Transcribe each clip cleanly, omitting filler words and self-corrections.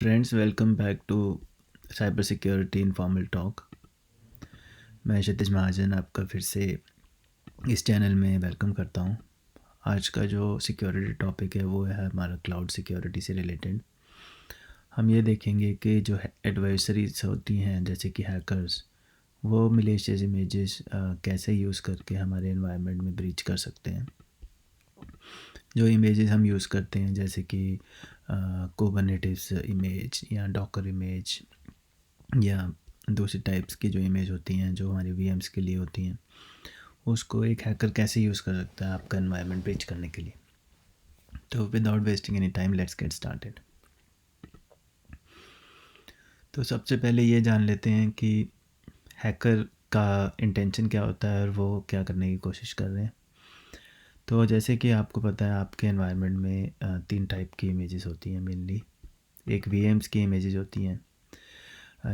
Friends, welcome back to cyber security informal talk. मैं क्षितिज महाजन आपका फिर से इस चैनल में वेलकम करता हूं। आज का जो सिक्योरिटी टॉपिक है वो है हमारा क्लाउड सिक्योरिटी से रिलेटेड। हम ये देखेंगे कि जो एडवाइजरीज होती हैं जैसे कि हैकर्स, वो मिलेशियस इमेजेस कैसे यूज़ करके हमारे एनवायरनमेंट में ब्रीच कर सकते हैं। जो इमेजेस हम यूज़ करते हैं जैसे कि कुबरनेटिव्स इमेज या डॉकर इमेज या दूसरी टाइप्स की जो इमेज होती हैं जो हमारी वीएम्स के लिए होती हैं, उसको एक हैकर कैसे यूज़ कर सकता है आपका एनवायरनमेंट ब्रीच करने के लिए। तो without wasting any time let's get started. तो सबसे पहले ये जान लेते हैं कि हैकर का इंटेंशन क्या होता है और वो क्या करने की कोशिश कर रहे हैं। तो जैसे कि आपको पता है आपके एनवायरनमेंट में 3 टाइप की इमेजेस होती हैं मेनली। एक वीएम्स की इमेजेस होती हैं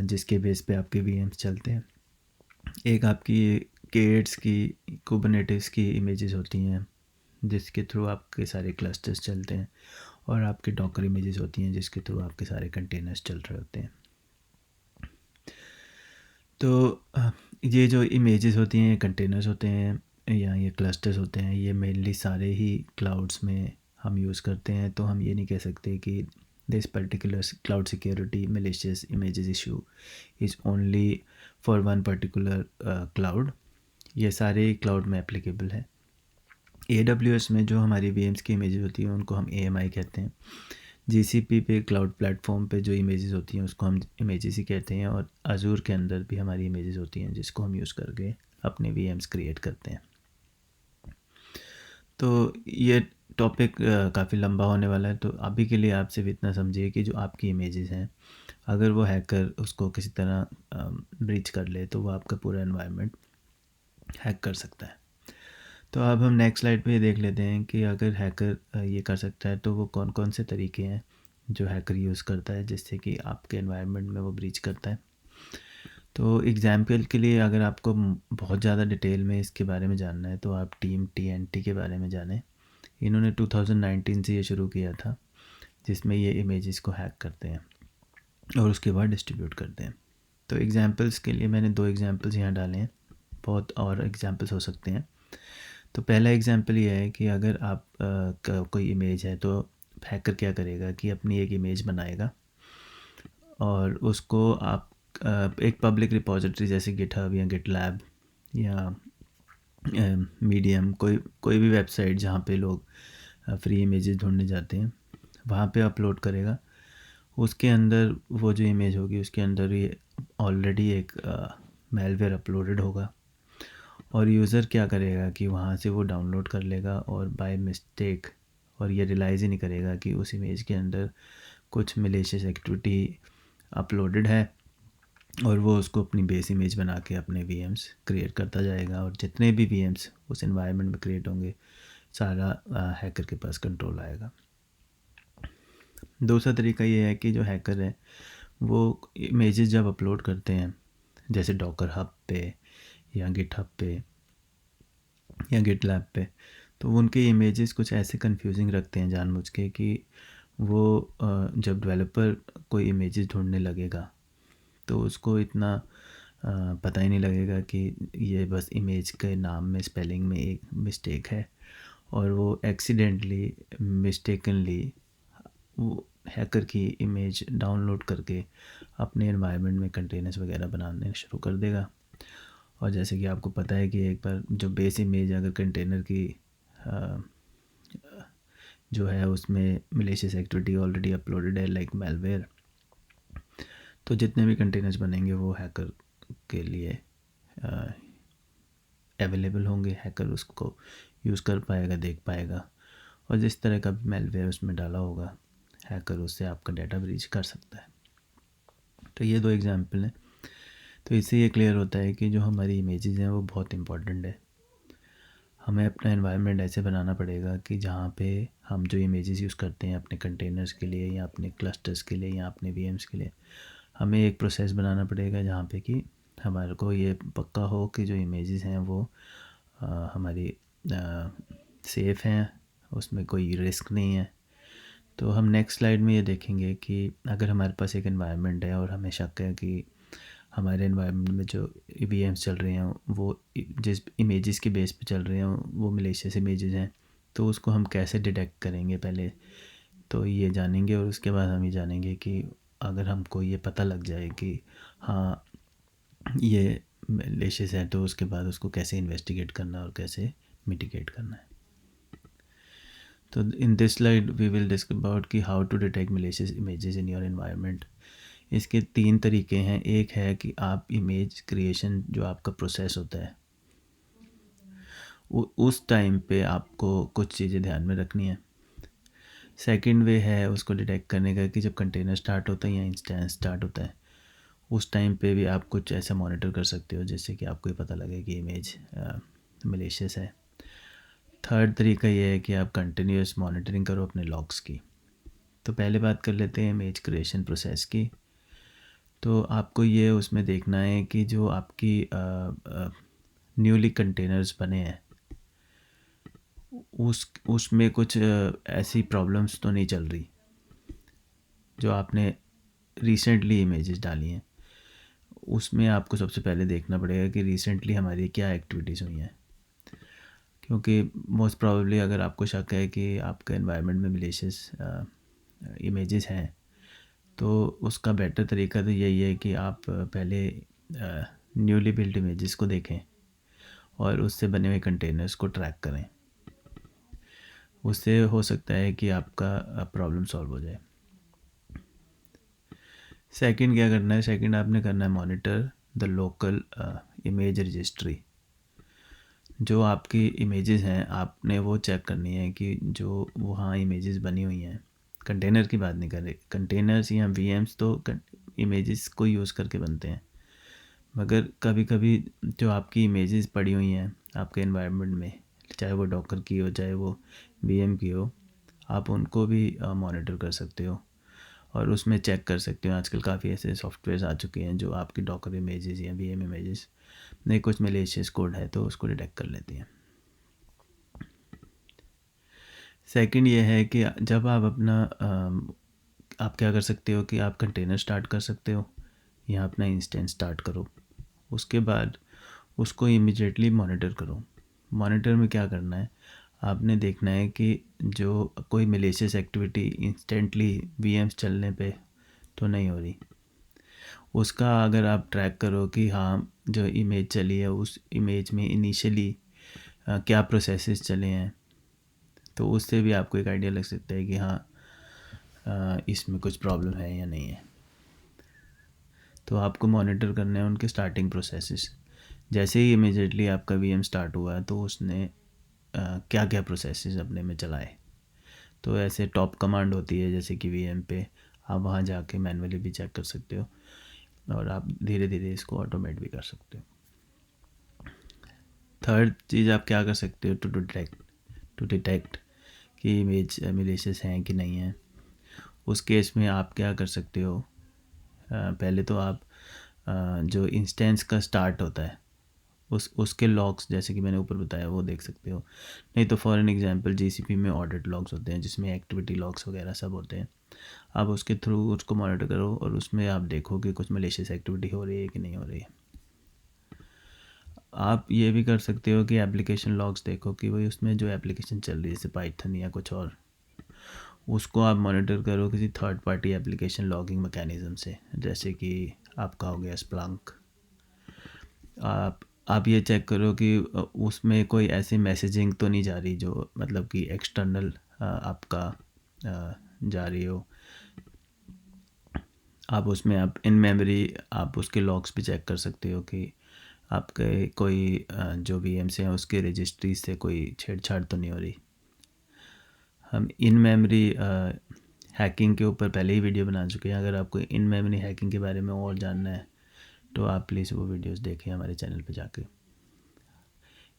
जिसके बेस पे आपके वीएम्स चलते हैं। एक आपकी केड्स की कुबरनेटिव्स की इमेजेस होती हैं जिसके थ्रू आपके सारे क्लस्टर्स चलते हैं, और आपके डॉकर इमेजेस होती हैं जिसके थ्रू आपके सारे कंटेनर्स चल रहे होते हैं। तो ये जो इमेजेस होती हैं, ये कंटेनर्स होते हैं या ये क्लस्टर्स होते हैं, ये मेनली सारे ही क्लाउड्स में हम यूज़ करते हैं। तो हम ये नहीं कह सकते कि this particular cloud security malicious images issue is only for one particular cloud. ये सारे क्लाउड में एप्लीकेबल है। AWS में जो हमारी VMs की इमेजेस होती हैं उनको हम AMI कहते हैं। GCP पे क्लाउड प्लेटफॉर्म पे जो इमेजेस होती हैं उसको हम इमेजेस ही कहते हैं, और अजूर के अंदर भी हमारी इमेजेस होती हैं जिसको हम यूज़ करके अपने VMs क्रिएट करते हैं। तो ये टॉपिक काफ़ी लंबा होने वाला है, तो अभी के लिए आप सिर्फ इतना समझिए कि जो आपकी इमेजेस हैं, अगर वो हैकर उसको किसी तरह ब्रीच कर ले तो वो आपका पूरा एनवायरनमेंट हैक कर सकता है। तो अब हम नेक्स्ट स्लाइड पे ये देख लेते हैं कि अगर हैकर ये कर सकता है तो वो कौन कौन से तरीके हैं जो हैकर यूज़ करता है जिससे कि आपके एनवायरनमेंट में वो ब्रीच करता है। तो एग्जाम्पल के लिए अगर आपको बहुत ज़्यादा डिटेल में इसके बारे में जानना है तो आप टीम TNT के बारे में जानें। इन्होंने 2019 से ये शुरू किया था, जिसमें ये इमेजेस को हैक करते हैं और उसके बाद डिस्ट्रीब्यूट करते हैं। तो एग्जांपल्स के लिए मैंने 2 एग्जांपल्स यहाँ डाले हैं, बहुत और एग्जांपल्स हो सकते हैं। तो पहला एग्जांपल ये है कि अगर आप कोई इमेज है तो हैकर क्या करेगा कि अपनी एक इमेज बनाएगा और उसको आप एक पब्लिक रिपॉजिटरी जैसे गिटहब या गिटलैब या मीडियम, कोई भी वेबसाइट जहाँ पे लोग फ्री इमेजेस ढूंढने जाते हैं, वहाँ पे अपलोड करेगा। उसके अंदर वो जो इमेज होगी उसके अंदर ये ऑलरेडी एक मेलवेयर अपलोडेड होगा, और यूज़र क्या करेगा कि वहाँ से वो डाउनलोड कर लेगा और बाय मिस्टेक, और ये रियलाइज़ ही नहीं करेगा कि उस इमेज के अंदर कुछ मिलेशियस एक्टिविटी अपलोडेड है, और वो उसको अपनी बेस इमेज बना के अपने VMs क्रिएट करता जाएगा, और जितने भी VMs उस एनवायरनमेंट में क्रिएट होंगे सारा हैकर के पास कंट्रोल आएगा। दूसरा तरीका ये है कि जो हैकर है वो इमेजेस जब अपलोड करते हैं जैसे डॉकर हब पे या गिटहब पे या गिटलैब पे, तो उनके इमेजेस कुछ ऐसे कंफ्यूजिंग रखते हैं जानबूझ के कि वो जब डेवलपर कोई इमेजेस ढूंढने लगेगा तो उसको इतना पता ही नहीं लगेगा कि ये बस इमेज के नाम में स्पेलिंग में एक मिस्टेक है, और वो एक्सीडेंटली मिस्टेकनली वो हैकर की इमेज डाउनलोड करके अपने एनवायरनमेंट में कंटेनर्स वगैरह बनाने शुरू कर देगा। और जैसे कि आपको पता है कि एक बार जो बेस इमेज अगर कंटेनर की अ, जो है उसमें मिलेशियस एक्टिविटी ऑलरेडी अपलोडेड है लाइक मेलवेयर, तो जितने भी कंटेनर्स बनेंगे वो हैकर के लिए अवेलेबल होंगे। हैकर उसको यूज़ कर पाएगा, देख पाएगा, और जिस तरह का भी मेलवेयर उसमें डाला होगा हैकर उससे आपका डाटा ब्रीच कर सकता है। तो ये 2 एग्जांपल हैं। तो इससे ये क्लियर होता है कि जो हमारी इमेजेस हैं वो बहुत इंपॉर्टेंट है। हमें अपना एनवायरनमेंट ऐसे बनाना पड़ेगा कि जहाँ पे हम जो इमेजेस यूज़ करते हैं अपने कंटेनर्स के लिए या अपने क्लस्टर्स के लिए या अपने VMs के लिए, हमें एक प्रोसेस बनाना पड़ेगा जहाँ पे कि हमारे को ये पक्का हो कि जो इमेजेस हैं वो हमारी सेफ़ हैं, उसमें कोई रिस्क नहीं है। तो हम नेक्स्ट स्लाइड में ये देखेंगे कि अगर हमारे पास एक एनवायरनमेंट है और हमें शक है कि हमारे एनवायरनमेंट में जो वीएम्स चल रहे हैं वो जिस इमेजेस के बेस पे चल रहे हैं वो मलेशियस इमेजेस हैं, तो उसको हम कैसे डिटेक्ट करेंगे पहले तो ये जानेंगे। और उसके बाद हम ये जानेंगे कि अगर हमको ये पता लग जाए कि हाँ ये मलेशियस है तो उसके बाद उसको कैसे इन्वेस्टिगेट करना और कैसे मिटिगेट करना है। तो in this slide we will discuss about कि how to detect malicious images in your environment. इसके 3 तरीके हैं। एक है कि आप इमेज क्रिएशन जो आपका प्रोसेस होता है उस टाइम पे आपको कुछ चीज़ें ध्यान में रखनी है। सेकंड वे है उसको डिटेक्ट करने का कि जब कंटेनर स्टार्ट होता है या इंस्टेंस स्टार्ट होता है उस टाइम पे भी आप कुछ ऐसा मॉनिटर कर सकते हो जिससे कि आपको ये पता लगे कि इमेज मलेशियस है। थर्ड तरीका ये है कि आप कंटिन्यूस मॉनिटरिंग करो अपने लॉग्स की। तो पहले बात कर लेते हैं इमेज क्रिएशन प्रोसेस की। तो आपको ये उसमें देखना है कि जो आपकी न्यूली कंटेनर्स बने हैं उसमें कुछ ऐसी प्रॉब्लम्स तो नहीं चल रही जो आपने रिसेंटली इमेजेस डाली हैं। उसमें आपको सबसे पहले देखना पड़ेगा कि रिसेंटली हमारी क्या एक्टिविटीज़ हुई हैं, क्योंकि मोस्ट प्रोबेबली अगर आपको शक है कि आपके एनवायरनमेंट में मलेशियस इमेजेस हैं तो उसका बेटर तरीका तो यही है कि आप पहले न्यूली बिल्ड इमेजेस को देखें और उससे बने हुए कंटेनर्स को ट्रैक करें। उससे हो सकता है कि आपका प्रॉब्लम सॉल्व हो जाए। सेकंड क्या करना है, सेकंड आपने करना है monitor the local image registry. जो आपकी इमेजेस हैं आपने वो चेक करनी है कि जो वहाँ इमेजेस बनी हुई हैं, कंटेनर की बात नहीं कर रहे, कंटेनर्स या वीएम्स तो इमेजेस को यूज़ करके बनते हैं, मगर कभी कभी जो आपकी इमेजेस पड़ी हुई हैं आपके एनवायरनमेंट में, चाहे वो डॉकर की हो चाहे वो वीएम की हो, आप उनको भी मॉनिटर कर सकते हो और उसमें चेक कर सकते हो। आजकल काफ़ी ऐसे सॉफ्टवेयर्स आ चुके हैं जो आपकी डॉकर इमेजेस या वीएम इमेजेस में कुछ मलेशियस कोड है तो उसको डिटेक्ट कर लेती हैं। सेकंड ये है कि जब आप अपना आप क्या कर सकते हो कि आप कंटेनर स्टार्ट कर सकते हो या अपना इंस्टेंस स्टार्ट करो। उसके बाद उसको इमिडिएटली मॉनिटर करो। मॉनिटर में क्या करना है, आपने देखना है कि जो कोई मलेशियस एक्टिविटी इंस्टेंटली वीएम्स चलने पे तो नहीं हो रही। उसका अगर आप ट्रैक करो कि हाँ जो इमेज चली है उस इमेज में इनिशियली क्या प्रोसेसेस चले हैं, तो उससे भी आपको एक आइडिया लग सकता है कि हाँ इसमें कुछ प्रॉब्लम है या नहीं है। तो आपको मॉनिटर करना है उनके स्टार्टिंग प्रोसेसेस। जैसे ही इमीडिएटली आपका वीएम स्टार्ट हुआ तो उसने क्या क्या प्रोसेसेस अपने में चलाए। तो ऐसे टॉप कमांड होती है जैसे कि वीएम पे, आप वहाँ जाके मैनुअली भी चेक कर सकते हो और आप धीरे धीरे इसको ऑटोमेट भी कर सकते हो। थर्ड चीज़ आप क्या कर सकते हो टू डिटेक्ट कि इमेज मलेशियस हैं कि नहीं हैं। उस केस में आप क्या कर सकते हो, पहले तो आप जो इंस्टेंस का स्टार्ट होता है उसके लॉग्स जैसे कि मैंने ऊपर बताया वो देख सकते हो। नहीं तो फॉर एन एग्जांपल जीसीपी में ऑडिट लॉग्स होते हैं जिसमें एक्टिविटी लॉग्स वगैरह सब होते हैं। आप उसके थ्रू उसको मॉनिटर करो और उसमें आप देखो कि कुछ मलेशियस एक्टिविटी हो रही है कि नहीं हो रही है। आप ये भी कर सकते हो कि एप्लीकेशन लॉग्स देखो कि भाई उसमें जो एप्लीकेशन चल रही है जैसे पाइथन या कुछ और, उसको आप मॉनिटर करो किसी third party application logging mechanism से, जैसे कि आपका हो गया स्प्लंक। आप ये चेक करो कि उसमें कोई ऐसी मैसेजिंग तो नहीं जा रही जो मतलब कि एक्सटर्नल आपका जा रही हो। आप उसमें आप इन मेमोरी आप उसके लॉग्स भी चेक कर सकते हो कि आपके कोई जो वीएम्स हैं उसके रजिस्ट्री से कोई छेड़छाड़ तो नहीं हो रही। हम इन मेमोरी हैकिंग के ऊपर पहले ही वीडियो बना चुके हैं। अगर आपको इन मेमोरी हैकिंग के बारे में और जानना है तो आप प्लीज़ वो वीडियोस देखें हमारे चैनल पे जाके।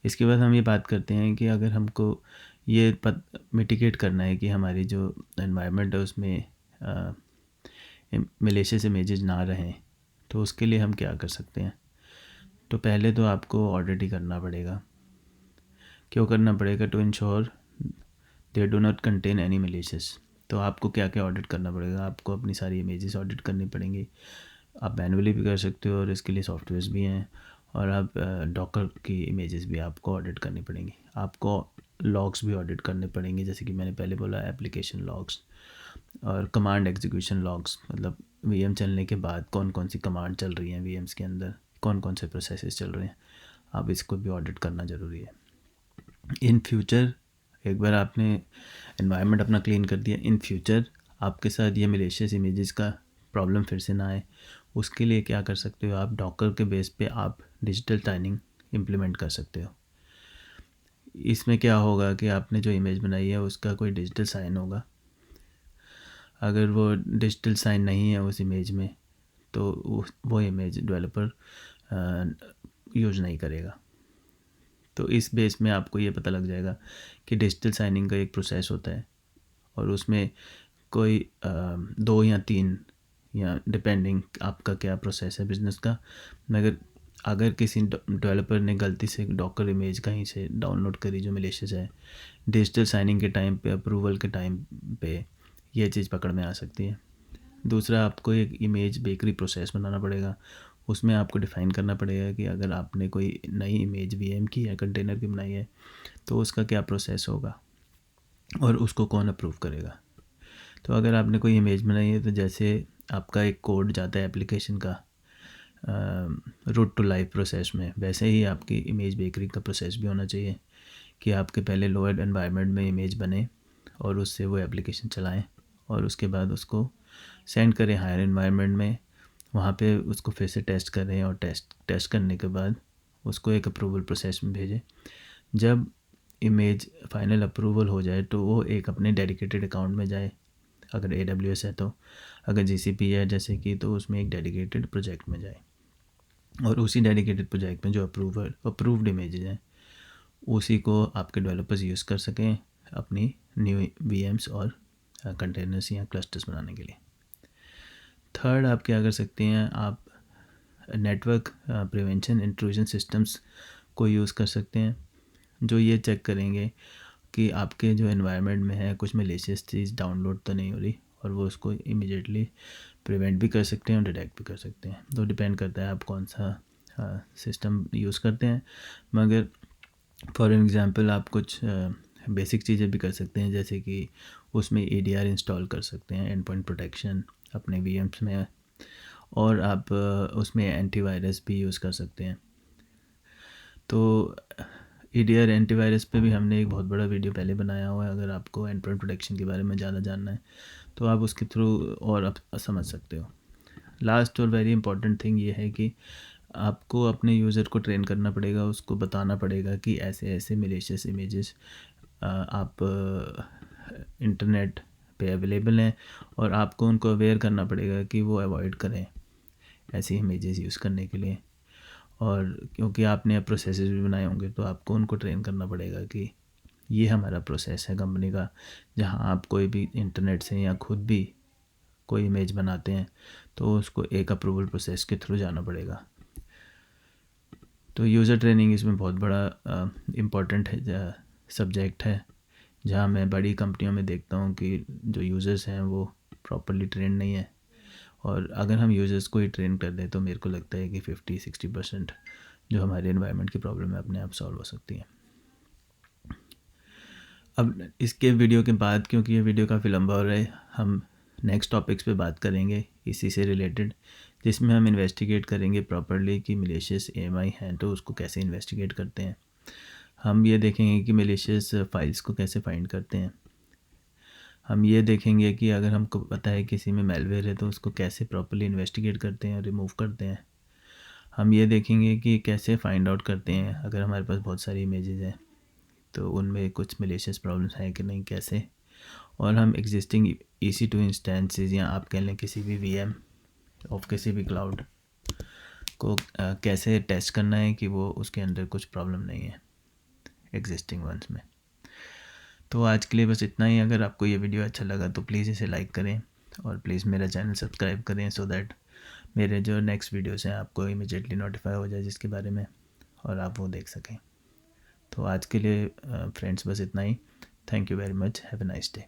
इसके बाद हम ये बात करते हैं कि अगर हमको ये मिटिगेट करना है कि हमारी जो एनवायरनमेंट है उसमें मलेशियस इमेजेस ना रहें, तो उसके लिए हम क्या कर सकते हैं। तो पहले तो आपको ऑडिट ही करना पड़ेगा। क्यों करना पड़ेगा? To ensure they do not contain any malicious. तो आपको क्या क्या ऑडिट करना पड़ेगा, आपको अपनी सारी इमेजेस ऑडिट करनी पड़ेंगी। आप मैनुअली भी कर सकते हो और इसके लिए सॉफ्टवेयर्स भी हैं, और आप डॉकर की इमेजेस भी आपको ऑडिट करनी पड़ेंगी। आपको लॉग्स भी ऑडिट करने पड़ेंगे, जैसे कि मैंने पहले बोला, एप्लीकेशन लॉग्स और कमांड एग्जीक्यूशन लॉग्स, मतलब वीएम चलने के बाद कौन कौन सी कमांड चल रही हैं वीएम्स के अंदर, कौन कौन से प्रोसेसेस चल रहे हैं, आप इसको भी ऑडिट करना ज़रूरी है। इन फ्यूचर, एक बार आपने एनवायरनमेंट अपना क्लीन कर दिया, इन फ्यूचर आपके साथ ये मलेशियस इमेजेस का प्रॉब्लम फिर से ना आए, उसके लिए क्या कर सकते हो, आप डॉकर के बेस पे आप डिजिटल टाइनिंग इम्प्लीमेंट कर सकते हो। इसमें क्या होगा कि आपने जो इमेज बनाई है उसका कोई डिजिटल साइन होगा। अगर वो डिजिटल साइन नहीं है उस इमेज में, तो वो इमेज डेवलपर यूज़ नहीं करेगा। तो इस बेस में आपको ये पता लग जाएगा कि डिजिटल साइनिंग का एक प्रोसेस होता है, और उसमें कोई 2 या 3 या डिपेंडिंग आपका क्या प्रोसेस है बिज़नेस का, मगर अगर किसी डेवलपर ने गलती से डॉकर इमेज कहीं से डाउनलोड करी जो मलेशियस है, डिजिटल साइनिंग के टाइम पे, अप्रूवल के टाइम पे ये चीज़ पकड़ में आ सकती है। दूसरा, आपको एक इमेज बेकरी प्रोसेस बनाना पड़ेगा। उसमें आपको डिफ़ाइन करना पड़ेगा कि अगर आपने कोई नई इमेज वीएम की है, कंटेनर की बनाई है, तो उसका क्या प्रोसेस होगा और उसको कौन अप्रूव करेगा। तो अगर आपने कोई इमेज बनाई है, तो जैसे आपका एक कोड जाता है एप्लीकेशन का रूट टू लाइव प्रोसेस में, वैसे ही आपकी इमेज बेकरी का प्रोसेस भी होना चाहिए कि आपके पहले लोअर एनवायरनमेंट में इमेज बने और उससे वो एप्लीकेशन चलाएं, और उसके बाद उसको सेंड करें हायर एनवायरनमेंट में, वहाँ पे उसको फिर से टेस्ट करें, और टेस्ट करने के बाद उसको एक अप्रूवल प्रोसेस में भेजें। जब इमेज फाइनल अप्रूवल हो जाए तो वो एक अपने डेडिकेटेड अकाउंट में जाए, अगर AWS है तो, अगर GCP है जैसे कि, तो उसमें एक डेडिकेटेड प्रोजेक्ट में जाए, और उसी डेडिकेटेड प्रोजेक्ट में जो अप्रूव्ड इमेजेस हैं उसी को आपके डेवलपर्स यूज़ कर सकें अपनी न्यू VMs और कंटेनर्स या क्लस्टर्स बनाने के लिए। थर्ड, आप क्या कर सकते हैं, आप नेटवर्क प्रिवेंशन इंट्रूजन सिस्टम्स को यूज़ कर सकते हैं, जो ये चेक करेंगे कि आपके जो एनवायरनमेंट में है कुछ मैलिशियस चीज़ डाउनलोड तो नहीं हो रही, और वो उसको इमीडिएटली प्रिवेंट भी कर सकते हैं और डिटेक्ट भी कर सकते हैं। तो डिपेंड करता है आप कौन सा सिस्टम यूज़ करते हैं, मगर फॉर एग्ज़ाम्पल आप कुछ बेसिक चीज़ें भी कर सकते हैं, जैसे कि उसमें EDR इंस्टॉल कर सकते हैं, एंड पॉइंट प्रोटेक्शन अपने VMs में, और आप उसमें एंटीवायरस भी यूज़ कर सकते हैं। तो EDR एंटीवायरस पे भी हमने एक बहुत बड़ा वीडियो पहले बनाया हुआ है, अगर आपको एंड पॉइंट प्रोटेक्शन के बारे में ज़्यादा जानना है तो आप उसके थ्रू और आप समझ सकते हो। लास्ट और वेरी इंपॉर्टेंट थिंग ये है कि आपको अपने यूज़र को ट्रेन करना पड़ेगा, उसको बताना पड़ेगा कि ऐसे ऐसे मैलिशियस इमेजेस आप इंटरनेट पे अवेलेबल हैं, और आपको उनको अवेयर करना पड़ेगा कि वो अवॉइड करें ऐसी इमेजेस यूज़ करने के लिए। और क्योंकि आपने प्रोसेसेस भी बनाए होंगे, तो आपको उनको ट्रेन करना पड़ेगा कि ये हमारा प्रोसेस है कंपनी का, जहाँ आप कोई भी इंटरनेट से या खुद भी कोई इमेज बनाते हैं तो उसको एक अप्रूवल प्रोसेस के थ्रू जाना पड़ेगा। तो यूज़र ट्रेनिंग इसमें बहुत बड़ा इम्पॉर्टेंट है, सब्जेक्ट है, जहाँ मैं बड़ी कंपनियों में देखता हूँ कि जो यूज़र्स हैं वो प्रॉपरली ट्रेन नहीं है, और अगर हम यूज़र्स को ही ट्रेन कर दें तो मेरे को लगता है कि 50-60% जो हमारे एनवायरनमेंट की प्रॉब्लम है अपने आप सॉल्व हो सकती है। अब इसके वीडियो के बाद, क्योंकि ये वीडियो काफ़ी लंबा हो रहा है, हम नेक्स्ट टॉपिक्स पे बात करेंगे इसी से रिलेटेड, जिसमें हम इन्वेस्टिगेट करेंगे प्रॉपरली कि मैलिशियस AMI हैं तो उसको कैसे इन्वेस्टिगेट करते हैं। हम ये देखेंगे कि मैलिशियस फाइल्स को कैसे फाइंड करते हैं। हम ये देखेंगे कि अगर हमको पता है किसी में मेलवेयर है तो उसको कैसे प्रॉपरली इन्वेस्टिगेट करते हैं और रिमूव करते हैं। हम ये देखेंगे कि कैसे फाइंड आउट करते हैं अगर हमारे पास बहुत सारी इमेजेस हैं तो उनमें कुछ मैलिशियस प्रॉब्लम्स हैं कि नहीं, कैसे। और हम एग्जिस्टिंग EC2 इंस्टेंसेस, या आप कह लें किसी भी VM ऑफ किसी भी क्लाउड को कैसे टेस्ट करना है कि वो उसके अंदर कुछ प्रॉब्लम नहीं है एग्जिस्टिंग वंस में। तो आज के लिए बस इतना ही। अगर आपको ये वीडियो अच्छा लगा तो प्लीज़ इसे लाइक करें, और प्लीज़ मेरा चैनल सब्सक्राइब करें, सो दैट मेरे जो नेक्स्ट वीडियोस हैं आपको इमीडिएटली नोटिफाई हो जाए जिसके बारे में, और आप वो देख सकें। तो आज के लिए फ्रेंड्स बस इतना ही। Thank you very much, have a nice day.